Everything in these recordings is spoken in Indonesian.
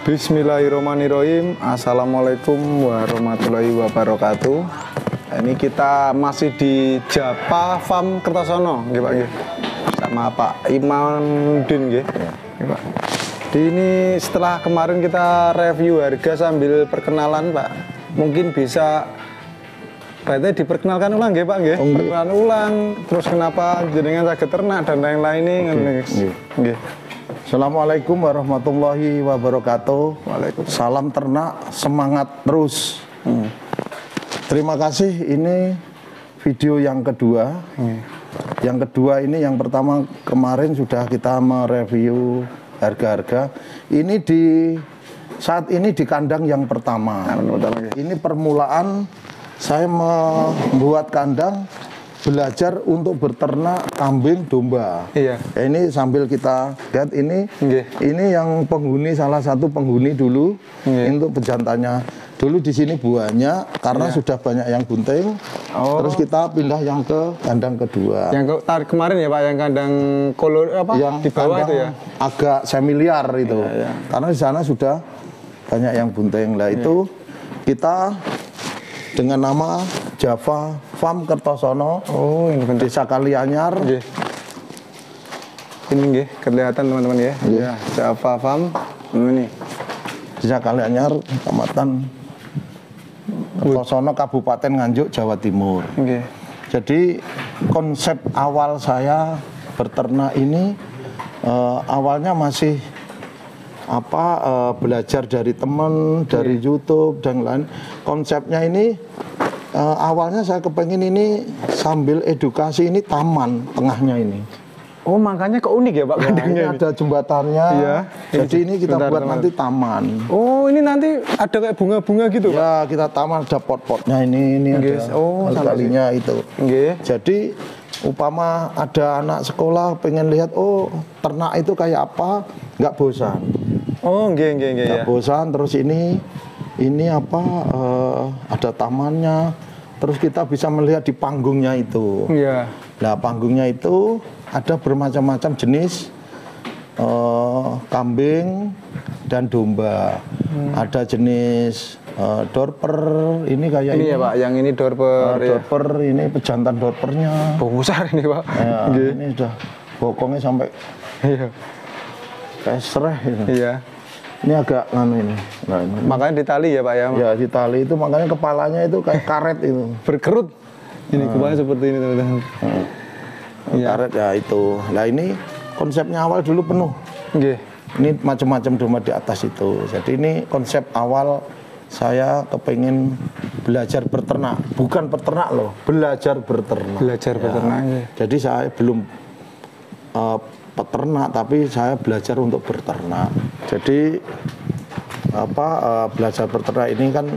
Bismillahirrahmanirrahim. Assalamualaikum warahmatullahi wabarakatuh. Ini kita masih di Japa Farm Kertosono, nggih Pak nggih. Sama Pak Imanuddin nggih. Nggih Pak. Ini setelah kemarin kita review harga sambil perkenalan Pak. Mungkin bisa berarti diperkenalkan ulang nggih Pak nggih. Perkenalan ulang, terus kenapa jenengan saged ternak dan lain-lain ini nggih. Assalamualaikum warahmatullahi wabarakatuh. Waalaikumsalam. Salam ternak, semangat terus. Terima kasih. Ini video yang kedua. Yang kedua ini, yang pertama kemarin sudah kita mereview harga-harga. Ini saat ini di kandang yang pertama. Ini permulaan saya membuat kandang, belajar untuk berternak kambing domba. Iya. Ya, ini sambil kita lihat ini yang penghuni, salah satu penghuni dulu untuk bejantannya. Dulu di sini banyak karena sudah banyak yang bunting. Terus kita pindah yang ke kandang kedua. Yang kemarin ya Pak, yang kandang kolor apa? Yang di bawah itu ya. Agak semiliar itu. Iya. Karena di sana sudah banyak yang bunting. Lah itu kita dengan nama Japa Farm Kertosono. Oh, ini bentar. Desa Kalianyar. Ini nggih, kelihatan teman-teman ya. Iya, Japa Farm. Ini. Desa Kalianyar, Kecamatan Kertosono, Kabupaten Nganjuk, Jawa Timur. Jadi konsep awal saya berternak ini awalnya masih belajar dari teman, dari YouTube dan lain. Konsepnya ini awalnya saya kepengen ini sambil edukasi, ini taman tengahnya ini. Oh, makanya kok unik ya Pak kandangnya ini? Ada jembatannya. Iya. Jadi ini kita buat nanti taman. Oh, ini nanti ada kayak bunga-bunga gitu Pak? Ya, kita taman, ada pot-potnya ini ada kalinya itu. Jadi upama ada anak sekolah pengen lihat, oh ternak itu kayak apa, nggak bosan. Oh, nggak bosan. Terus ini ada tamannya. Terus kita bisa melihat di panggungnya itu. Iya. Nah, panggungnya itu ada bermacam-macam jenis kambing dan domba. Ada jenis dorper, ini kayak ini ya Pak, yang ini dorper. Dorper, ini pejantan dorpernya. Besar ini Pak. Ya, ini sudah bokongnya sampai kayak sereh gitu. Iya. Ini agak ini. Nah, ini. Makanya ditali ya Pak ya? Ya, ditali itu, makanya kepalanya itu kayak karet itu. Berkerut. Ini kepalanya seperti ini teman-teman. Karet ya itu. Nah, ini konsepnya awal dulu penuh. Ini macam-macam domba di atas itu. Jadi ini konsep awal saya kepengen belajar berternak. Bukan peternak loh, belajar berternak. Belajar berternak. Jadi saya belum peternak, tapi saya belajar untuk berternak. Jadi belajar berternak ini kan,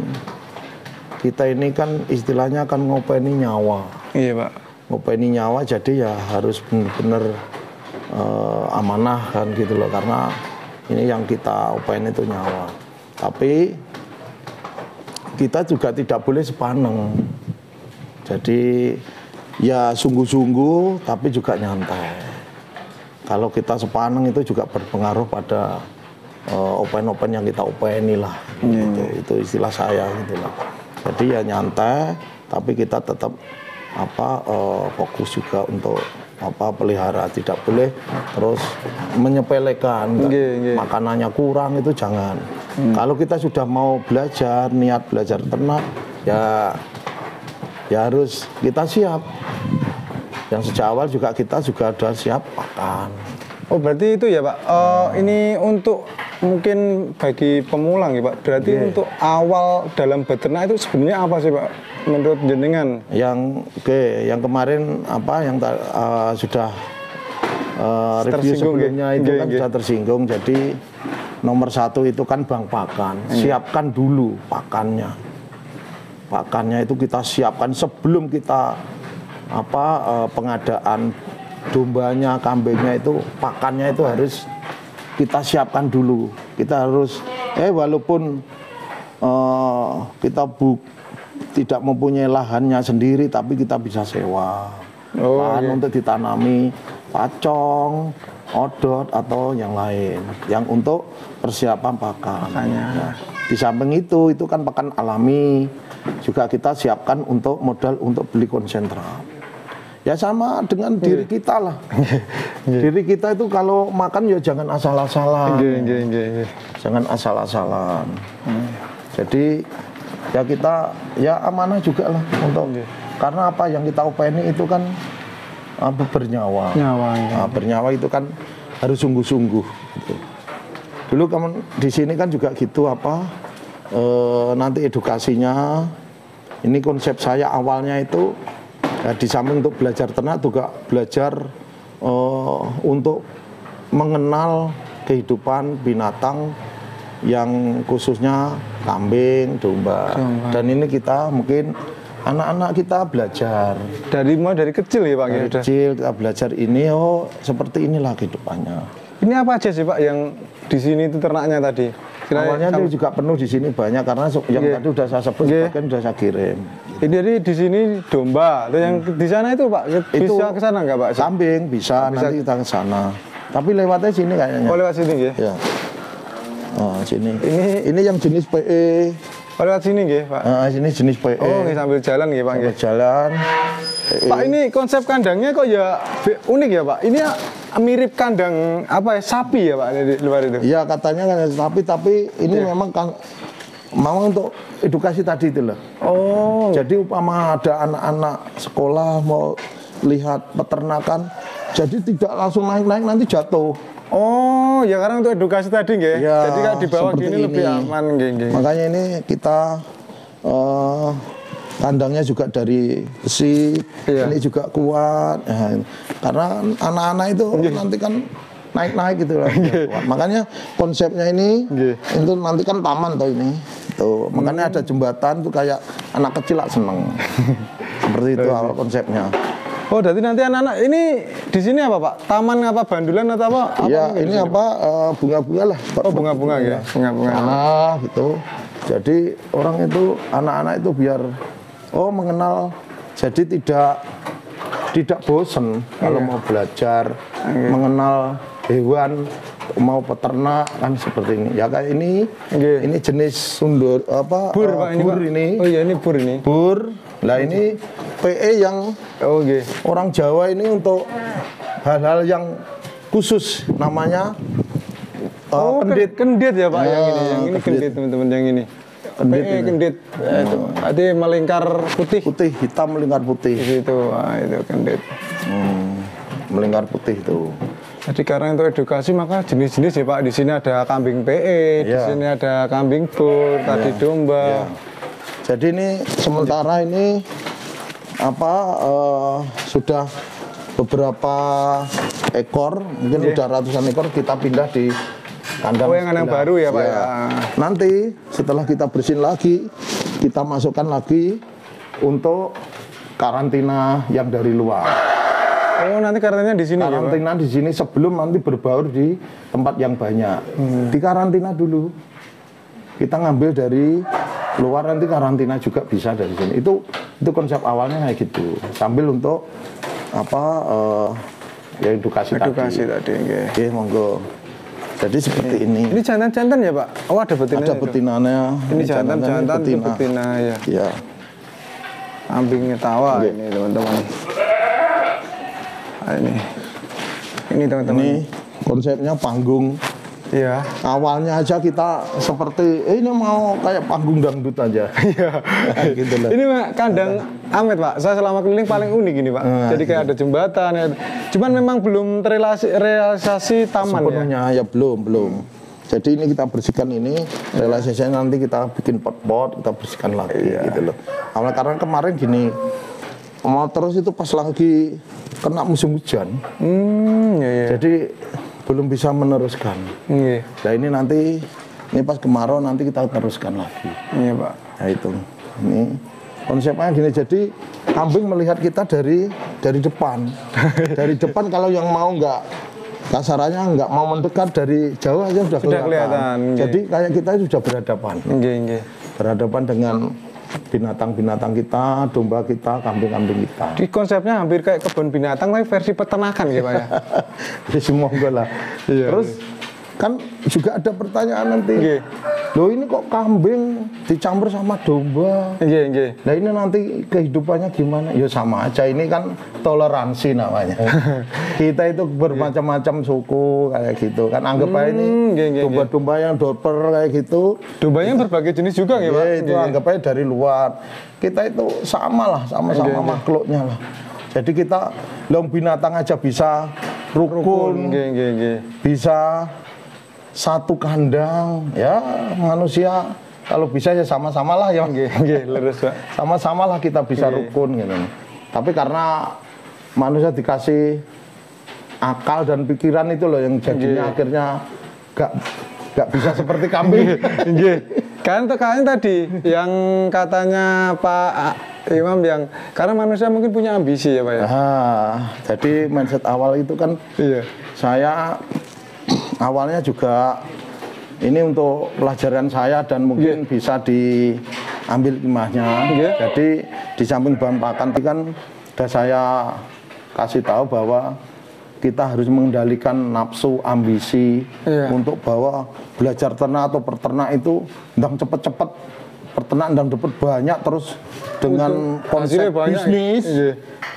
kita ini kan istilahnya kan ngopeni nyawa. Iya Pak. Ngopeni nyawa, jadi ya harus benar-benar amanah kan gitu loh, karena ini yang kita openi itu nyawa. Tapi kita juga tidak boleh sepaneng. Jadi ya sungguh-sungguh tapi juga nyantai. Kalau kita sepaneng itu juga berpengaruh pada open-open yang kita openi lah. Gitu. Itu istilah saya gitu lah. Jadi ya nyantai, tapi kita tetap fokus juga untuk pelihara. Tidak boleh terus menyepelekan. Makanannya kurang itu jangan. Kalau kita sudah mau belajar, niat belajar ternak, ya harus kita siap. Yang sejak awal juga kita juga sudah siap makan. Oh, berarti itu ya Pak. Ini untuk mungkin bagi pemula ya Pak. Berarti untuk awal dalam beternak itu sebenarnya apa sih Pak menurut jenengan? Yang kemarin yang sudah review sebelumnya itu kan sudah tersinggung. Jadi nomor satu itu kan bank pakan. Siapkan dulu pakannya. Pakannya itu kita siapkan sebelum kita pengadaan dombanya, kambingnya itu, pakannya itu harus kita siapkan dulu. Kita harus walaupun kita tidak mempunyai lahannya sendiri, tapi kita bisa sewa lahan untuk ditanami pacong, odot atau yang lain yang untuk persiapan pakan. Nah, di samping itu kan pakan alami juga kita siapkan untuk modal untuk beli konsentrat. Ya sama dengan diri kita lah. Diri kita itu kalau makan ya jangan asal-asalan. Jangan asal-asalan. Jadi ya kita ya amanah juga lah untuk karena apa yang kita upaini itu kan bernyawa. Bernyawa itu kan harus sungguh-sungguh. Gitu. Dulu kamu di sini kan juga gitu nanti edukasinya. Ini konsep saya awalnya itu di samping untuk belajar ternak juga belajar untuk mengenal kehidupan binatang yang khususnya kambing, domba. Dan ini kita mungkin anak-anak kita belajar dari kecil ya Pak. Dari kecil kita belajar ini seperti inilah kehidupannya. Ini apa aja sih Pak yang di sini itu ternaknya tadi? Awalnya itu juga penuh di sini banyak karena yang tadi udah saya sebut sebagian udah saya kirim. Ini jadi di sini domba, atau yang di sana itu Pak bisa ke sana nggak Pak? Kambing bisa, nanti kita ke sana. Tapi lewatnya sini kayaknya. Oh lewat sini ya? Ya. Oh sini. Ini yang jenis PE. Oh lewat sini nggih Pak? Sini jenis PE. Oh sambil jalan nggih Pak? Sambil jalan. Pak ini konsep kandangnya kok ya unik ya Pak? Ini mirip kandang apa ya sapi ya Pak di luar itu? Iya katanya kan sapi tapi ini memang kan mau untuk edukasi tadi itu loh. Oh. Jadi upama ada anak-anak sekolah mau lihat peternakan, jadi tidak langsung naik-naik nanti jatuh. Oh, ya karena untuk edukasi tadi nggih. Ya, jadi kalau di bawah gini lebih aman nggih. Makanya ini kita kandangnya juga dari besi, ini juga kuat. Karena anak-anak itu nanti kan naik-naik gitu lah. Makanya konsepnya ini itu nanti kan taman tuh ini. Tuh, makanya ada jembatan tuh kayak anak kecil lah seneng. Seperti itu awal konsepnya. Oh, berarti nanti anak-anak ini di sini apa Pak? Taman apa bandulan atau apa? Ya, ini apa bunga-bunga lah. Oh, bunga-bunga ya. Bunga-bunga. Gitu. Jadi orang itu anak-anak itu biar mengenal, jadi tidak bosen kalau mau belajar mengenal hewan, mau peternak kan seperti ini. Ya kayak ini jenis sundur bur Pak ini. Bur ini. Oh iya ini bur ini. Bur. Lah ini PE yang orang Jawa ini untuk hal-hal yang khusus namanya kendit. Kendit ya Pak yang ini kendit teman-teman yang ini. Kendit. Itu. Berarti melingkar putih. Putih, hitam melingkar putih. Itu kendit. Melingkar putih itu. Jadi karena untuk edukasi maka jenis-jenis ya Pak. Di sini ada kambing PE, di sini ada kambing bur, tadi domba. Jadi ini sementara ini sudah beberapa ekor, mungkin udah ratusan ekor kita pindah di kandang. Oh yang baru ya Pak ya. Nanti setelah kita bersihin lagi, kita masukkan lagi untuk karantina yang dari luar. Oh nanti karantina di sini. Karantina di sini sebelum nanti berbaur di tempat yang banyak. Di karantina dulu. Kita ngambil dari luar nanti karantina juga bisa dari sini. Itu konsep awalnya kayak gitu. Sambil untuk edukasi tadi. Oke, monggo. Jadi seperti ini. Ini jantan-jantan ya Pak? Oh ada betinanya. Ada betinanya. Ini jantan itu betina ya. Iya. Kambingnya tawa ini teman-teman. Ini teman-teman. Ini konsepnya panggung. Iya. Awalnya aja kita seperti ini mau kayak panggung dangdut aja. Iya. Gitu loh. Ini kandang Amet Pak. Saya selama keliling paling unik ini Pak. Jadi kayak ada jembatan. Ya. Cuman memang belum terrealisasi taman sepenuhnya ya belum. Jadi ini kita bersihkan ini, realisasinya nanti kita bikin pot-pot, kita bersihkan lagi gitu loh. Awalnya karena kemarin gini, mau terus itu pas lagi kena musim hujan. Jadi belum bisa meneruskan. Nah ini nanti pas kemarau nanti kita teruskan lagi. Iya Pak. Nah itu, ini konsepnya gini. Jadi kambing melihat kita dari depan. Dari depan kalau yang mau kasarannya nggak mau mendekat dari jauh aja sudah kelihatan. Kelihatan. Jadi kayak kita sudah berhadapan. Berhadapan dengan binatang-binatang kita, domba kita, kambing-kambing kita. Di konsepnya hampir kayak kebun binatang tapi versi peternakan ya Pak ya. Ya semua lah. Iya. Terus kan juga ada pertanyaan nanti. Nggih. Loh ini kok kambing dicampur sama domba? Nggih, nggih. Nah ini nanti kehidupannya gimana? Ya sama aja, ini kan toleransi namanya. Kita itu bermacam-macam suku kayak gitu kan. Anggap aja ini domba-domba yang doper kayak gitu. Dombanya berbagai jenis juga ya Pak? Itu anggap aja dari luar. Kita itu sama lah, sama-sama makhluknya lah. Jadi kita long binatang aja bisa rukun. Bisa satu kandang, ya manusia kalau bisa ya sama-sama lah ya, sama-sama lah kita bisa rukun gitu. Tapi karena manusia dikasih akal dan pikiran itu loh yang jadinya akhirnya gak bisa seperti kambing. Kan tadi yang katanya Pak Imam yang karena manusia mungkin punya ambisi ya Pak ya. Jadi mindset awal itu kan saya awalnya juga ini untuk pelajaran saya dan mungkin bisa diambil hikmahnya. Jadi di samping bahan pakan kan sudah saya kasih tahu bahwa kita harus mengendalikan nafsu, ambisi untuk bahwa belajar ternak atau peternak itu ndang cepet-cepet peternak ndang dapat banyak terus dengan konsep bisnis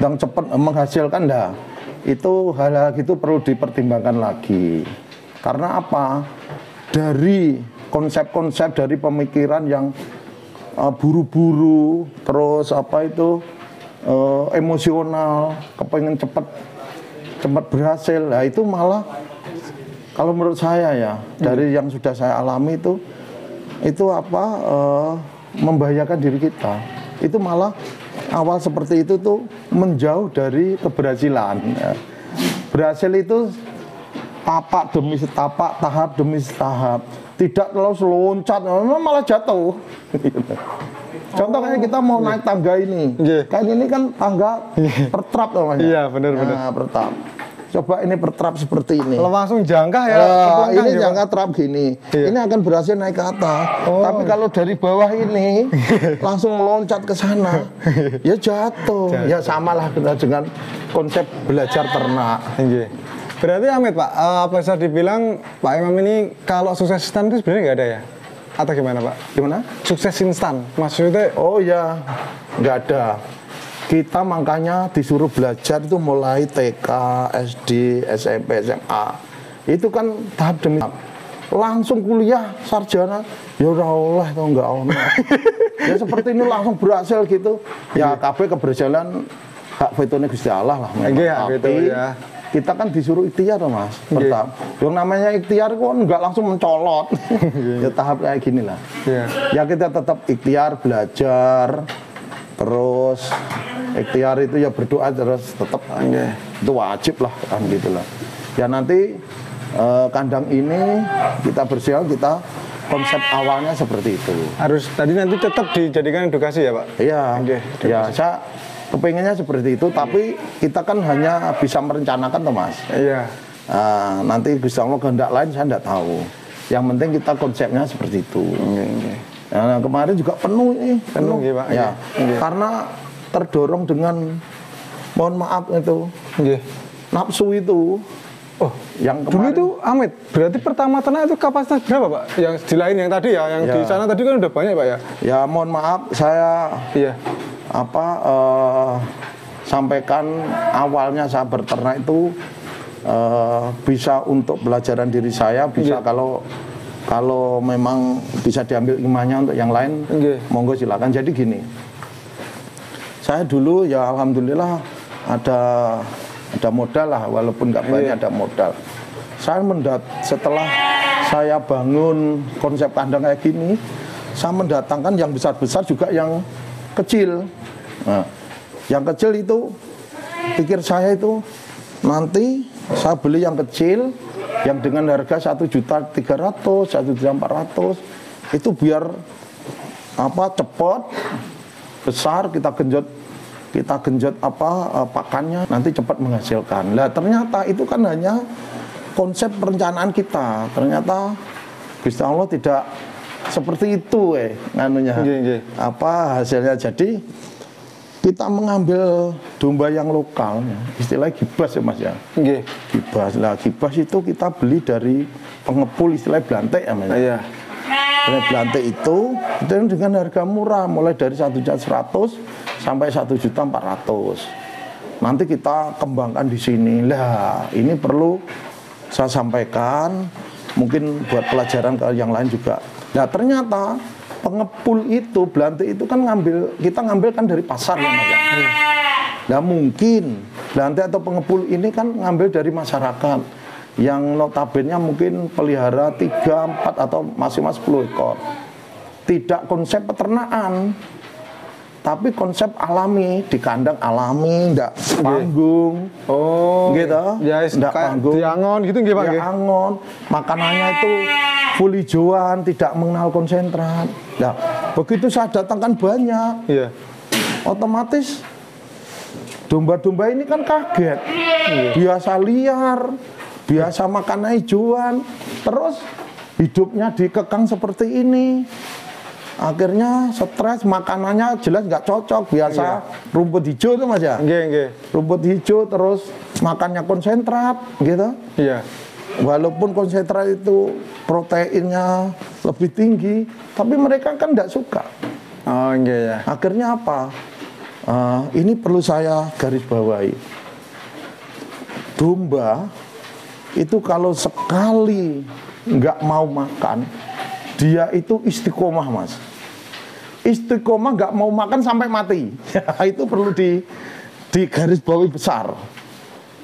ndang cepet menghasilkan dah. Itu hal-hal itu perlu dipertimbangkan lagi. Karena apa? Dari konsep-konsep dari pemikiran yang buru-buru, terus apa itu emosional, kepengen cepat berhasil. Nah itu malah kalau menurut saya ya dari yang sudah saya alami itu apa membahayakan diri kita. Itu malah awal seperti itu tuh menjauh dari keberhasilan. Ya. Berhasil itu tapak demi setapak, tahap demi tahap. Tidak terlalu loncat, malah jatuh. Contoh kayak kita mau naik tangga ini. Kayak ini kan tangga pertrap namanya. Iya, benar-benar. Nah, pertrap. Coba ini pertrap seperti ini. Langsung jangka ya. Ini jangka trap gini. Ini akan berhasil naik ke atas. Tapi kalau dari bawah ini langsung loncat ke sana, ya jatuh. Ya samalah kita dengan konsep belajar ternak. Berarti Amit Pak, apa bisa dibilang Pak Imam ini kalau sukses instan itu sebenarnya nggak ada ya? Atau gimana Pak? Gimana? Sukses instan, maksudnya? Oh ya, nggak ada. Kita makanya disuruh belajar itu mulai TK, SD, SMP, SMA. Itu kan tahap demi tahap. Langsung kuliah, sarjana, ya Allah atau enggak Allah. Ya seperti ini langsung berhasil gitu. Ya KB keberhasilan hak vetone Gusti Allah lah. Tapi kita kan disuruh ikhtiar Mas. Pertama, yang namanya ikhtiar kan enggak langsung mencolot. Ya tahap kayak gini lah. Ya kita tetap ikhtiar, belajar, terus ikhtiar itu ya berdoa terus tetap itu wajib lah kan gitulah. Ya nanti kandang ini kita bersihkan, kita konsep awalnya seperti itu. Harus tadi nanti tetap dijadikan edukasi ya Pak? Iya. Ya saya kepengennya seperti itu, tapi kita kan hanya bisa merencanakan toh Mas. Iya. Nanti Gusti Allah kehendak lain saya tidak tahu. Yang penting kita konsepnya seperti itu. Nah, kemarin juga penuh nih, penuh Pak. Ya. Karena terdorong dengan mohon maaf itu nafsu itu. Oh, yang dulu itu Amit, berarti pertama ternak itu kapasitas berapa Pak? Yang di lain yang tadi ya, yang di sana tadi kan udah banyak Pak ya? Ya mohon maaf saya sampaikan awalnya saya berternak itu bisa untuk pelajaran diri saya, bisa kalau memang bisa diambil hikmahnya untuk yang lain, monggo silakan. Jadi gini, saya dulu ya alhamdulillah ada modal lah, walaupun nggak banyak ada modal. Saya setelah saya bangun konsep kandang kayak gini, saya mendatangkan yang besar-besar juga yang kecil. Nah, yang kecil itu pikir saya itu nanti saya beli yang kecil yang dengan harga 1.300.000, 1.400.000 itu biar cepat besar, kita genjot pakannya nanti cepat menghasilkan. Lah ternyata itu kan hanya konsep perencanaan kita. Ternyata Gusti Allah tidak seperti itu nganunya. Apa hasilnya? Jadi kita mengambil domba yang lokal, istilah gibas ya Mas ya. Gibas. Lah gibas itu kita beli dari pengepul, istilah belantik ya Mas. Iya. Belantik itu dengan harga murah, mulai dari 1.100.000 sampai 1.400.000. Nanti kita kembangkan di sini. Lah, ini perlu saya sampaikan, mungkin buat pelajaran ke yang lain juga. Nah, ternyata pengepul itu, belantik itu kan kita ngambil kan dari pasar ya Mas. Nah, mungkin belantik atau pengepul ini kan ngambil dari masyarakat yang notabene mungkin pelihara 3, 4 atau maksimal 10 ekor. Tidak konsep peternakan, tapi konsep alami, di kandang alami, ndak panggung. Gitu. Ya, ndak panggung. Diangon gitu nggih Pak. Diangon. Makanannya itu full hijauan, tidak mengenal konsentrat. Nah, begitu saya datangkan banyak. Iya. Otomatis domba-domba ini kan kaget. Biasa liar, biasa makan hijauan, terus hidupnya dikekang seperti ini. Akhirnya stres, makanannya jelas nggak cocok. Biasa rumput hijau itu Mas ya. Rumput hijau terus makannya konsentrat gitu. Iya. Walaupun konsentrat itu proteinnya lebih tinggi, tapi mereka kan nggak suka. Ya. Akhirnya apa? Ini perlu saya garis bawahi. Domba itu kalau sekali nggak mau makan, dia itu istiqomah Mas. Istiqomah nggak mau makan sampai mati. Itu perlu di garis bawahi besar.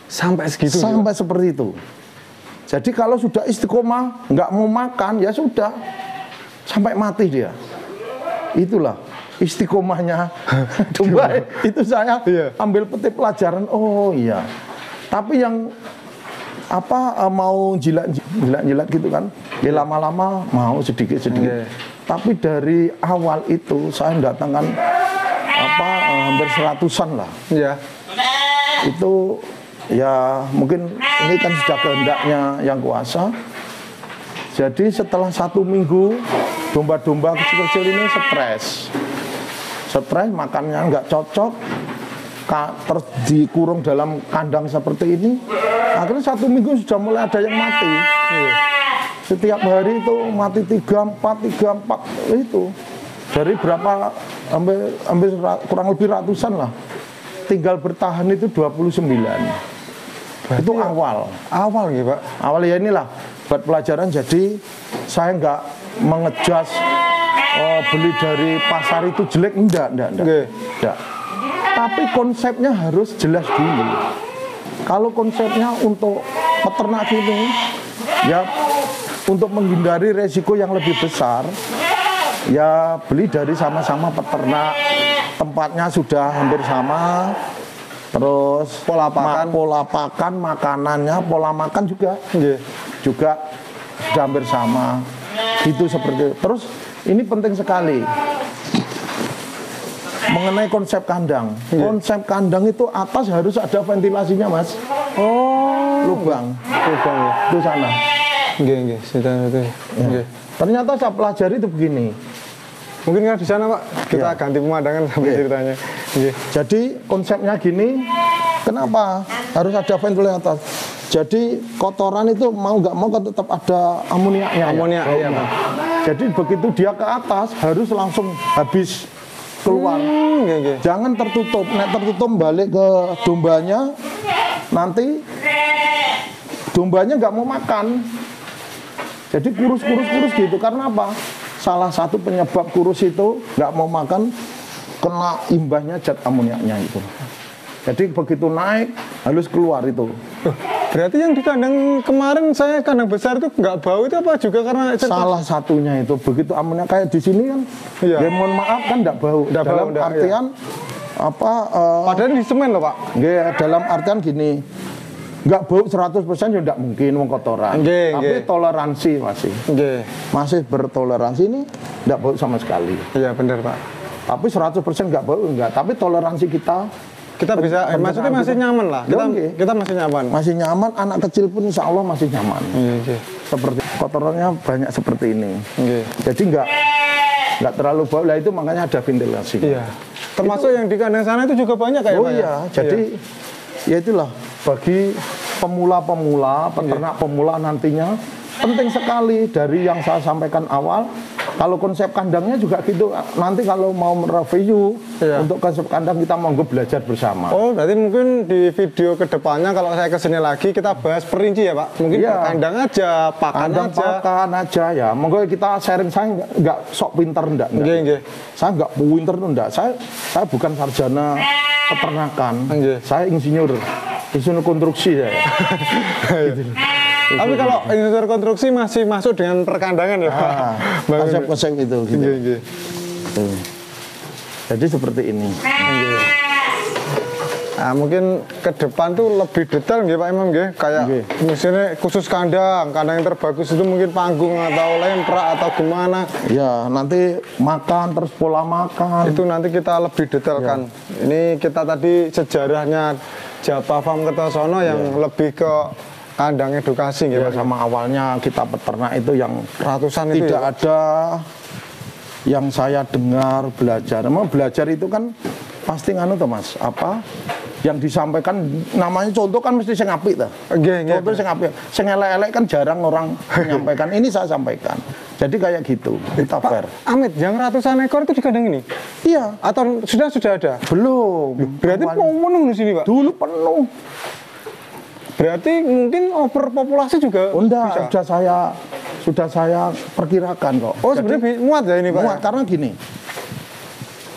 Sampai segitu? Sampai seperti itu. Jadi kalau sudah istiqomah nggak mau makan, ya sudah sampai mati dia. Itulah istiqomahnya domba. Itu saya ambil petik pelajaran. Oh iya. Tapi yang mau jilat gitu kan, ya lama-lama mau sedikit-sedikit. Tapi dari awal itu saya datangkan hampir 100-an lah. Itu ya mungkin ini kan sudah kehendaknya yang kuasa. Jadi setelah 1 minggu domba-domba kecil-kecil ini stres, makannya nggak cocok, terus dikurung dalam kandang seperti ini. Akhirnya 1 minggu sudah mulai ada yang mati. Setiap hari itu mati 3-4 itu. Dari berapa hampir kurang lebih ratusan lah. Tinggal bertahan itu 29. Berarti itu awal gitu Pak. Awal ya inilah buat pelajaran. Jadi saya nggak mengejas beli dari pasar itu jelek, enggak. Tapi konsepnya harus jelas dulu. Kalau konsepnya untuk peternak ini, ya untuk menghindari resiko yang lebih besar, ya beli dari sama-sama peternak, tempatnya sudah hampir sama, terus pola pakan, makanannya, pola makan juga sudah hampir sama. Itu seperti itu. Terus ini penting sekali. Mengenai konsep kandang. Konsep kandang itu atas harus ada ventilasinya Mas. Lubang ya. Itu sana. Ternyata saya pelajari itu begini. Mungkin kan di sana Pak, kita ganti pemandangan sampai ceritanya. Jadi konsepnya gini, kenapa harus ada ventilasi atas? Jadi kotoran itu mau nggak mau kan tetap ada amoniaknya. Iya Pak. Jadi begitu dia ke atas harus langsung habis keluar. Jangan tertutup. Nek tertutup balik ke dombanya, nanti dombanya nggak mau makan. Jadi kurus gitu. Karena apa? Salah satu penyebab kurus itu nggak mau makan, kena imbahnya zat amoniaknya itu. Jadi begitu naik harus keluar itu. Berarti yang di kandang kemarin saya kandang besar itu nggak bau itu apa juga karena salah satunya itu begitu amoniak kayak di sini kan. Ya mohon maaf kan nggak bau. Dalam artian padahal di semen loh Pak. Dalam artian gini. Nggak bau 100% ya nggak mungkin mau kotoran. Tapi toleransi masih bertoleransi ini nggak bau sama sekali. Iya benar Pak. Tapi 100% nggak bau enggak. Tapi toleransi kita Kita bisa, maksudnya masih nyaman lah. Kita masih nyaman. Masih nyaman, anak kecil pun insya Allah masih nyaman. Iya. Seperti kotorannya banyak seperti ini. Iya. Jadi nggak terlalu bau lah, itu makanya ada ventilasi. Iya. Termasuk yang di kandang sana itu juga banyak kayak Oh iya, jadi ya itulah bagi pemula-pemula, peternak pemula nantinya penting sekali dari yang saya sampaikan awal. Kalau konsep kandangnya juga gitu. Nanti kalau mau mereview untuk konsep kandang kita monggo belajar bersama. Oh, berarti mungkin di video kedepannya kalau saya kesini lagi kita bahas perinci ya Pak. Mungkin kandang aja, pakan aja ya. Monggo kita sharing. Saya nggak sok pinter enggak. Saya nggak pinter enggak. Saya bukan sarjana peternakan. Saya insinyur konstruksi saya. Gitu. Tapi kalau insinyur konstruksi masih masuk dengan perkandangan ya Pak? Konsep-konsep itu gitu. Jadi seperti ini. Nah, mungkin ke depan tuh lebih detail nggih Pak Imam nggih, kayak misalnya khusus kandang yang terbagus itu mungkin panggung atau lemprak atau gimana. Ya, nanti makan terus pola makan. Itu nanti kita lebih detailkan. Ini kita tadi sejarahnya Japa Farm Kertosono yang lebih ke kandang edukasi gitu. Sama awalnya kita peternak itu yang ratusan tidak itu ada yang saya dengar belajar. Memang belajar itu kan pasti nganu tuh Mas, apa yang disampaikan namanya contoh kan mesti sing apik tuh. Contoh sing apik. Sing elek-elek kan jarang orang menyampaikan. Ini saya sampaikan. Jadi kayak gitu. Kita fair. Amit, yang ratusan ekor itu di kandang ini? Iya. Atau sudah ada? Belum. Berarti penuh di sini Pak? Dulu penuh. Berarti mungkin overpopulasi juga enggak, bisa? sudah saya perkirakan kok. Oh, sebenarnya muat ya ini Pak? Muat, karena gini.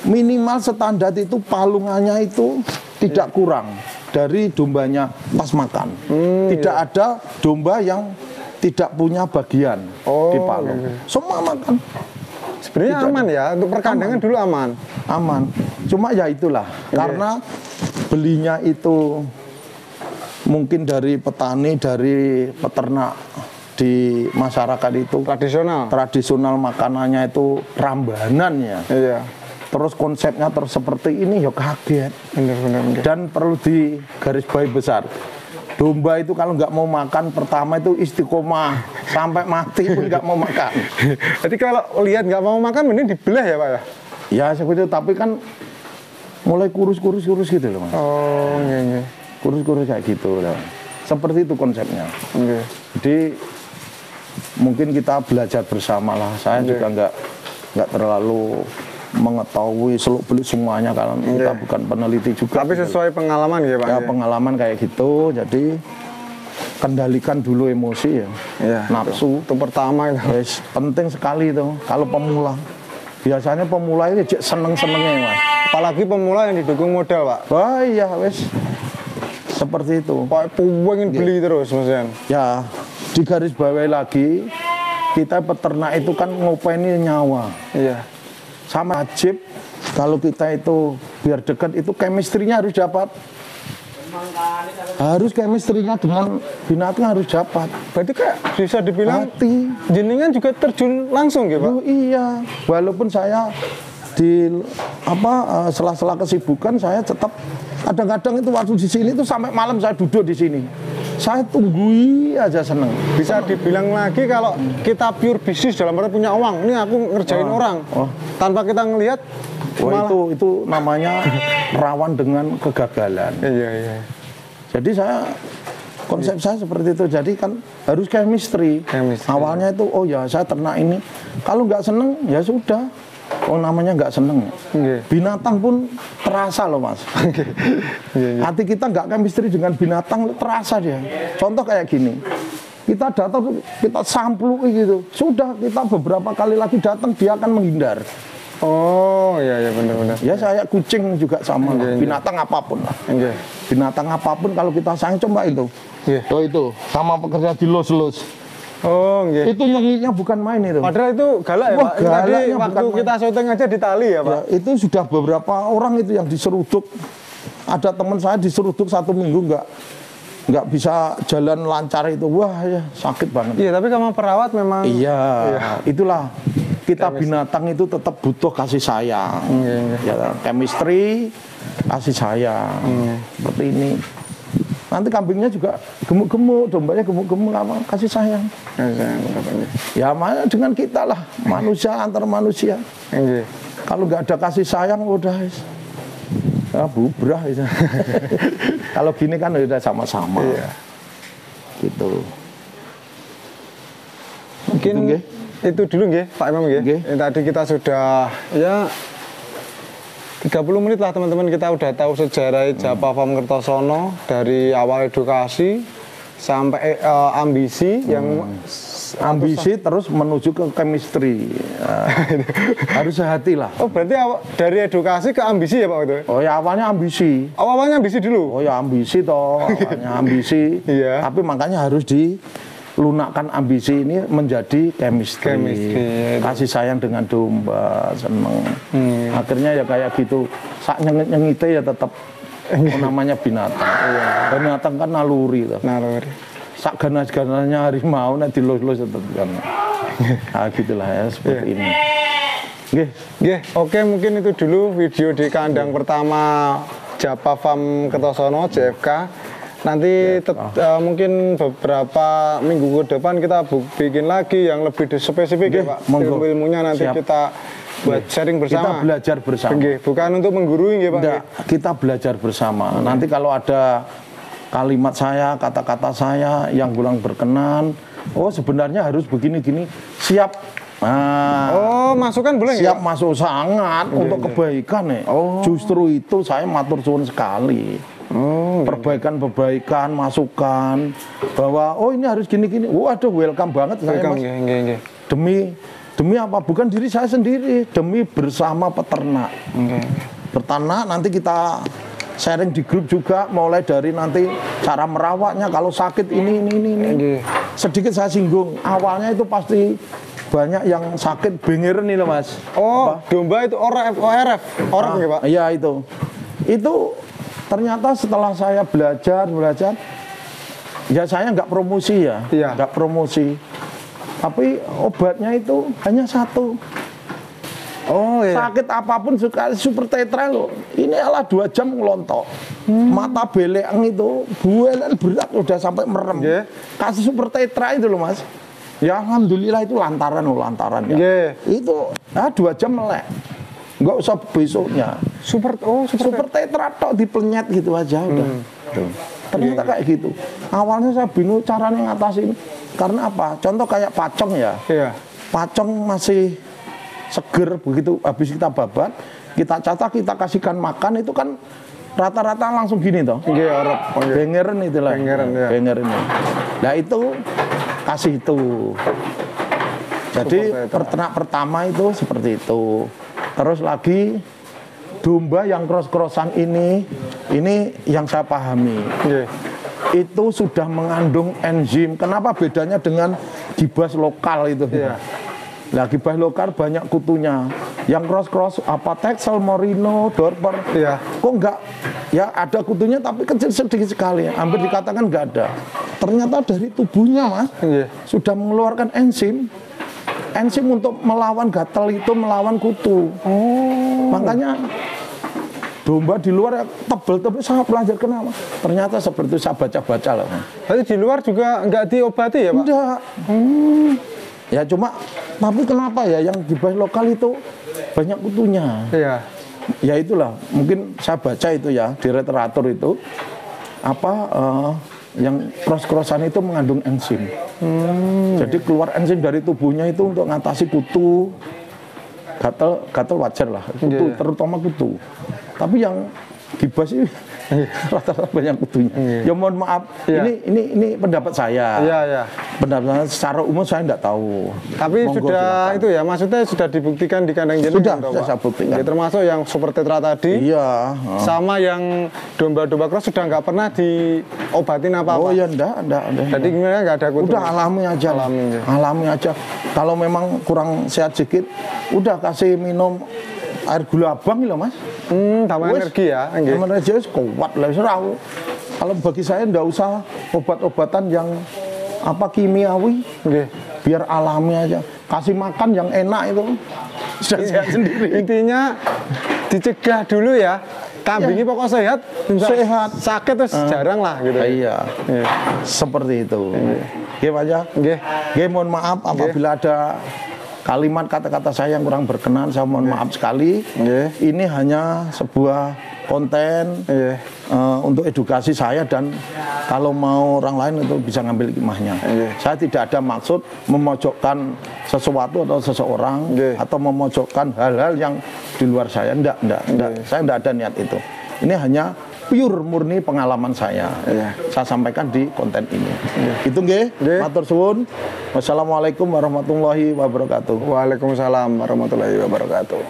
Minimal standar itu palungannya itu tidak kurang dari dombanya pas makan. Tidak ada domba yang tidak punya bagian di palung. Semua makan. Sebenarnya aman ya, untuk perkandangan dulu aman. Aman. Cuma ya itulah, karena belinya itu mungkin dari petani, dari peternak di masyarakat itu tradisional makanannya itu rambanan ya. Iya. Terus konsepnya seperti ini ya kaget. Benar. Dan perlu digarisbawahi besar. Domba itu kalau nggak mau makan pertama itu istiqomah sampai mati pun nggak mau makan. Jadi kalau lihat nggak mau makan mending dibelah ya Pak ya? Ya seperti itu, tapi kan mulai kurus gitu loh Mas. Oh iya. Kurus kayak gitu loh. Seperti itu konsepnya. Jadi mungkin kita belajar bersama lah. Saya juga nggak terlalu mengetahui seluk-beluk semuanya karena kita bukan peneliti juga. Tapi sesuai pengalaman ya Pak? Ya pengalaman kayak gitu. Jadi kendalikan dulu emosi ya. Nafsu itu pertama itu. Yes, penting sekali itu. Kalau pemula, biasanya pemula ini seneng-senengnya Mas. Apalagi pemula yang didukung modal Pak. Wah iya wes. Seperti itu. Pak pengen beli terus maksudnya. Ya, di garis bawah lagi kita peternak itu kan ngopeni nyawa. Iya. Sama wajib kalau kita itu biar dekat itu chemistry-nya harus dapat. Harus chemistry-nya dengan binatang harus dapat. Berarti kayak bisa dibilang jenengan juga terjun langsung gitu Pak? Oh, iya. Walaupun saya di sela-sela kesibukan saya tetap kadang-kadang itu waktu di sini tuh sampai malam saya duduk di sini. Saya tunggui aja seneng. Bisa dibilang lagi kalau kita pure bisnis dalam arti punya uang. Ini aku ngerjain orang. Tanpa kita ngelihat. Itu namanya rawan dengan kegagalan. Iya. Jadi konsep saya seperti itu. Jadi kan harus chemistry. Awalnya itu saya ternak ini. Kalau nggak seneng ya sudah. Namanya nggak seneng. Binatang pun terasa loh Mas. Hati kita nggak chemistry dengan binatang terasa dia. Contoh kayak gini, kita datang kita samplui gitu, sudah kita beberapa kali lagi datang dia akan menghindar. Oh iya benar-benar. Ya saya kucing juga sama lah. Binatang apapun lah. Binatang apapun kalau kita sayang coba itu. Itu sama pekerja di los. Oh, gitu. Itu nyengiknya bukan main itu. Padahal itu galak ya, Pak. Tadi waktu kita syuting aja di tali ya, Pak. Ya, itu sudah beberapa orang itu yang diseruduk. Ada teman saya diseruduk 1 minggu nggak bisa jalan lancar itu. Wah ya sakit banget. Iya, tapi sama perawat memang. Iya. Itulah kita binatang itu tetap butuh kasih sayang. Ya, chemistry kasih sayang seperti ini. Nanti kambingnya juga gemuk-gemuk, dombanya gemuk-gemuk, apa kasih sayang. Ya mana dengan kita lah, manusia antar manusia. Kalau nggak ada kasih sayang udah ya bubrah itu. Kalau gini kan udah sama-sama. Iya. Gitu. Mungkin Gitu, itu dulu nggih Pak Imam nggih. Nggih. Tadi kita sudah ya 30 menit lah teman-teman, kita udah tahu sejarah Japa Farm Kertosono dari awal edukasi sampai ambisi yang ambisi terus menuju ke chemistry. Harus sehati lah. Oh berarti dari edukasi ke ambisi ya Pak itu? Oh ya awalnya ambisi. Oh, awalnya ambisi dulu? Oh ya ambisi toh, awalnya ambisi. Iya. Tapi makanya harus dilunakkan ambisi ini menjadi chemistry. Kasih sayang dengan domba, seneng. Akhirnya ya kayak gitu. Sak nyengit-nyengite ya tetap namanya binatang. Binatang kan naluri toh. Naluri. Sak ganas-ganasnya harimau nek dilus-lus tetep kan. Nah gitulah ya seperti ini. Nggih, oke mungkin itu dulu video di kandang pertama Japa Farm Kertosono JFK. Nanti mungkin beberapa minggu ke depan kita bikin lagi yang lebih spesifik ya Pak. Ilmu-ilmunya nanti kita buat sharing bersama. Kita belajar bersama. Bukan untuk menggurui ya Pak. Enggak, kita belajar bersama. Nanti kalau ada kalimat saya, kata-kata saya yang kurang berkenan, oh sebenarnya harus begini-gini, siap. Nah, oh masukan boleh siap masuk sangat untuk kebaikan nih. Justru itu saya matur suwun sekali. Perbaikan-perbaikan, masukan bahwa oh ini harus gini-gini. Waduh, welcome banget saya Mas. Demi apa? Bukan diri saya sendiri, demi bersama peternak. Peternak nanti kita sharing di grup juga, mulai dari nanti cara merawatnya, kalau sakit ini. Sedikit saya singgung, awalnya itu pasti banyak yang sakit bengeren nih loh Mas. Oh, domba itu ORF ya Pak? Iya itu ternyata setelah saya belajar, ya saya nggak promosi ya, nggak promosi. Tapi obatnya itu hanya satu. Oh iya. Sakit apapun super tetra loh. Ini adalah 2 jam ngelontok. Mata beleng itu buelan berat udah sampai merem. Kasih super tetra itu loh Mas. Ya alhamdulillah itu lantaran ya. Itu 2 jam melek. Enggak usah besoknya. Super tetra tok dipenyet gitu aja udah. Ternyata kayak gitu. Awalnya saya bingung caranya ngatasin. Karena apa? Contoh kayak pacong ya. Pacong masih seger, begitu habis kita babat, kita catat, kita kasihkan makan, itu kan rata-rata langsung gini toh. Bengeren itulah. Bengeren. Nah itu kasih itu. Jadi peternak pertama itu seperti itu. Terus lagi domba yang cross-crossan ini yang saya pahami. Itu sudah mengandung enzim. Kenapa bedanya dengan gibas lokal itu? Nah, gibas lokal banyak kutunya. Yang cross apa Texel, Merino, Dorper. Kok enggak? Ya ada kutunya tapi kecil sedikit sekali. Hampir dikatakan enggak ada. Ternyata dari tubuhnya Mas sudah mengeluarkan enzim. Enzim untuk melawan gatal itu, melawan kutu. Makanya domba di luar tebel-tebel saya pelajari kenapa. Ternyata seperti saya baca-baca lah. Tapi di luar juga enggak diobati ya Pak? Enggak. Ya cuma, tapi kenapa ya yang gibas lokal itu banyak kutunya? Ya itulah, mungkin saya baca itu ya di literatur itu yang cross-crossan itu mengandung enzim. Jadi keluar enzim dari tubuhnya itu untuk mengatasi kutu, gatal wajar lah, kutu terutama kutu. Tapi yang gibas ini rata-rata banyak kutunya. Ya mohon maaf, ini pendapat saya. Pendapat saya secara umum saya tidak tahu. Tapi monggo, sudah silakan. Itu ya, maksudnya sudah dibuktikan di kandang jenengan. Sudah saya buktikan. Ya, termasuk yang super tetra tadi. Sama yang domba-domba cross sudah nggak pernah diobatin apa-apa. Oh ya enggak. Jadi gimana nggak ada kutu? Udah alami aja. Alami aja. Kalau memang kurang sehat sedikit, udah kasih minum air gula abang loh Mas. Tambah energi ya. Tambah energi kuat lah. Kalau bagi saya enggak usah obat-obatan yang kimiawi. Biar alami aja. Kasih makan yang enak itu sudah sehat sendiri. Intinya dicegah dulu ya. Kambing ini pokok sehat, Sehat. sakit terus jarang lah gitu. Iya. Iya. Seperti itu. Oke, Pak ya. Nggih. Oke, mohon maaf apabila ada kalimat kata-kata saya yang kurang berkenan, saya mohon maaf sekali. Nggih. Ini hanya sebuah konten Iya. untuk edukasi saya, dan kalau mau orang lain itu bisa ngambil hikmahnya. Iya. Saya tidak ada maksud memojokkan sesuatu atau seseorang, Iya. atau memojokkan hal-hal yang di luar saya. Enggak. Saya enggak ada niat itu. Ini hanya pure murni pengalaman saya. Iya. Saya sampaikan di konten ini. Itu nggih. Nggih. Matur suwun. Wassalamualaikum warahmatullahi wabarakatuh. Waalaikumsalam warahmatullahi wabarakatuh.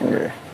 Nggih.